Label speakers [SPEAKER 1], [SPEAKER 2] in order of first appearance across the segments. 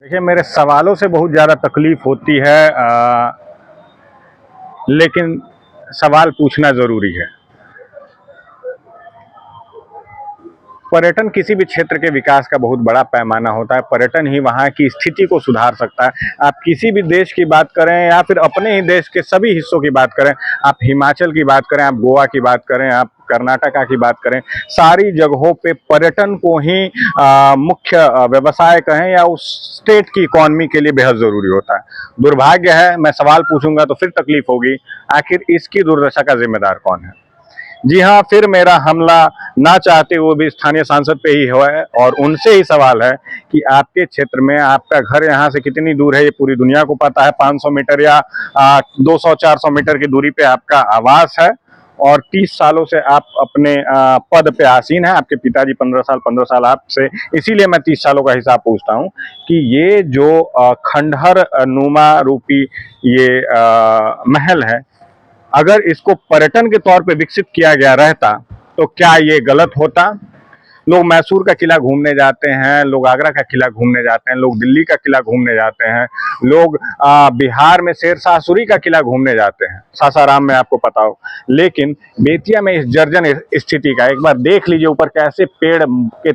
[SPEAKER 1] देखिए, मेरे सवालों से बहुत ज़्यादा तकलीफ होती है, लेकिन सवाल पूछना ज़रूरी है। पर्यटन किसी भी क्षेत्र के विकास का बहुत बड़ा पैमाना होता है। पर्यटन ही वहाँ की स्थिति को सुधार सकता है। आप किसी भी देश की बात करें या फिर अपने ही देश के सभी हिस्सों की बात करें, आप हिमाचल की बात करें, आप गोवा की बात करें, आप कर्नाटका की बात करें, सारी जगहों पे पर्यटन को ही मुख्य व्यवसाय कहें या उस स्टेट की इकॉनमी के लिए बेहद ज़रूरी होता है। दुर्भाग्य है, मैं सवाल पूछूंगा तो फिर तकलीफ होगी, आखिर इसकी दुर्दशा का जिम्मेदार कौन है? जी हाँ, फिर मेरा हमला ना चाहते हुए भी स्थानीय सांसद पे ही हुआ है और उनसे ही सवाल है कि आपके क्षेत्र में आपका घर यहाँ से कितनी दूर है, ये पूरी दुनिया को पता है। 500 मीटर या 200-400 मीटर की दूरी पे आपका आवास है और 30 सालों से आप अपने पद पे आसीन है। आपके पिताजी 15 साल आपसे, इसीलिए मैं 30 सालों का हिसाब पूछता हूँ कि ये जो खंडहर नुमा रूपी ये महल है, अगर इसको पर्यटन के तौर पे विकसित किया गया रहता तो क्या ये गलत होता? लोग मैसूर का किला घूमने जाते हैं, लोग आगरा का किला घूमने जाते हैं, लोग दिल्ली का किला घूमने जाते हैं, लोग बिहार में शेरशाह सूरी का किला घूमने जाते हैं, सासाराम में, आपको पता हो। लेकिन बेतिया में इस जर्जन स्थिति का एक बार देख लीजिए, ऊपर कैसे पेड़ के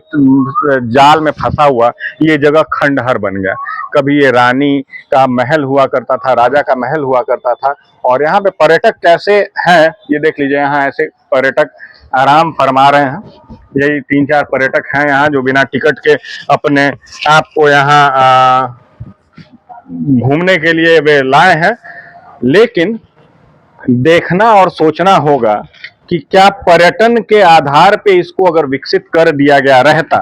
[SPEAKER 1] जाल में फंसा हुआ ये जगह खंडहर बन गया। कभी ये रानी का महल हुआ करता था, राजा का महल हुआ करता था, और यहाँ पे पर्यटक कैसे हैं ये देख लीजिए। यहाँ ऐसे पर्यटक आराम फरमा रहे हैं। यही 3-4 पर्यटक हैं यहाँ जो बिना टिकट के अपने आप को यहाँ घूमने के लिए वे लाए हैं। लेकिन देखना और सोचना होगा कि क्या पर्यटन के आधार पे इसको अगर विकसित कर दिया गया रहता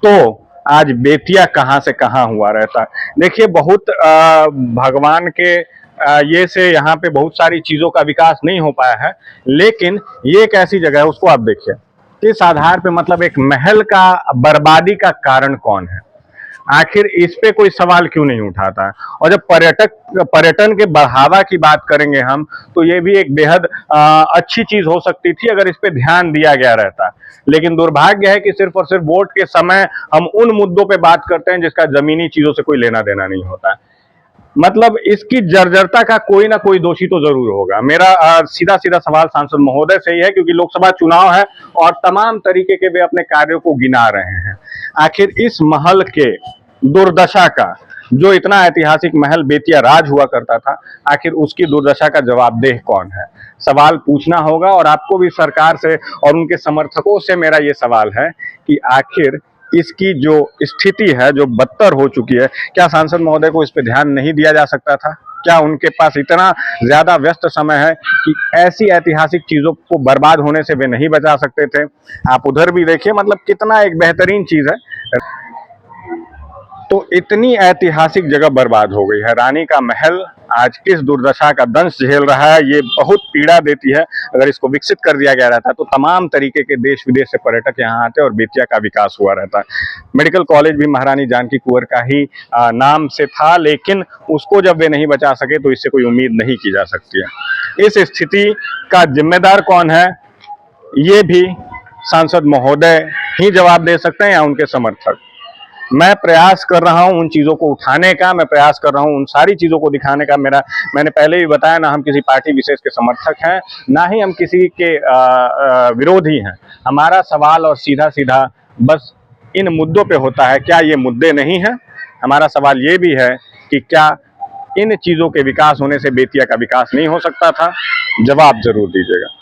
[SPEAKER 1] तो आज बेतिया कहाँ से कहाँ हुआ रहता। देखिए, बहुत भगवान के ये से यहाँ पे बहुत सारी चीजों का विकास नहीं हो पाया है, लेकिन ये एक ऐसी जगह है, उसको आप देखिए किस आधार पे, मतलब एक महल का बर्बादी का कारण कौन है? आखिर इस पे कोई सवाल क्यों नहीं उठाता है? और जब पर्यटन के बढ़ावा की बात करेंगे हम, तो ये भी एक बेहद अच्छी चीज हो सकती थी अगर इस पे ध्यान दिया गया रहता। लेकिन दुर्भाग्य है कि सिर्फ और सिर्फ वोट के समय हम उन मुद्दों पे बात करते हैं जिसका जमीनी चीजों से कोई लेना देना नहीं होता। मतलब इसकी जर्जरता का कोई ना कोई दोषी तो जरूर होगा। मेरा सीधा सीधा सवाल सांसद महोदय से ही है, क्योंकि लोकसभा चुनाव है और तमाम तरीके के वे अपने कार्यों को गिना रहे हैं। आखिर इस महल के दुर्दशा का, जो इतना ऐतिहासिक महल बेतिया राज हुआ करता था, आखिर उसकी दुर्दशा का जवाबदेह कौन है? सवाल पूछना होगा। और आपको भी सरकार से और उनके समर्थकों से मेरा ये सवाल है कि आखिर इसकी जो स्थिति है, जो बदतर हो चुकी है, क्या सांसद महोदय को इस पे ध्यान नहीं दिया जा सकता था? क्या उनके पास इतना ज्यादा व्यस्त समय है कि ऐसी ऐतिहासिक चीजों को बर्बाद होने से वे नहीं बचा सकते थे? आप उधर भी देखिए, मतलब कितना एक बेहतरीन चीज है। तो इतनी ऐतिहासिक जगह बर्बाद हो गई है। रानी का महल आज किस दुर्दशा का दंश झेल रहा है, ये बहुत पीड़ा देती है। अगर इसको विकसित कर दिया गया रहता तो तमाम तरीके के देश विदेश से पर्यटक यहाँ आते और बेतिया का विकास हुआ रहता। मेडिकल कॉलेज भी महारानी जानकी कुंवर का ही नाम से था, लेकिन उसको जब वे नहीं बचा सके तो इससे कोई उम्मीद नहीं की जा सकती है। इस स्थिति का जिम्मेदार कौन है, ये भी सांसद महोदय ही जवाब दे सकते हैं या उनके समर्थक। मैं प्रयास कर रहा हूं उन चीजों को उठाने का, मैं प्रयास कर रहा हूं उन सारी चीजों को दिखाने का। मैंने पहले भी बताया, ना हम किसी पार्टी विशेष के समर्थक हैं, ना ही हम किसी के विरोधी हैं। हमारा सवाल और सीधा सीधा बस इन मुद्दों पे होता है। क्या ये मुद्दे नहीं हैं? हमारा सवाल ये भी है कि क्या इन चीजों के विकास होने से बेतिया का विकास नहीं हो सकता था? जवाब जरूर दीजिएगा।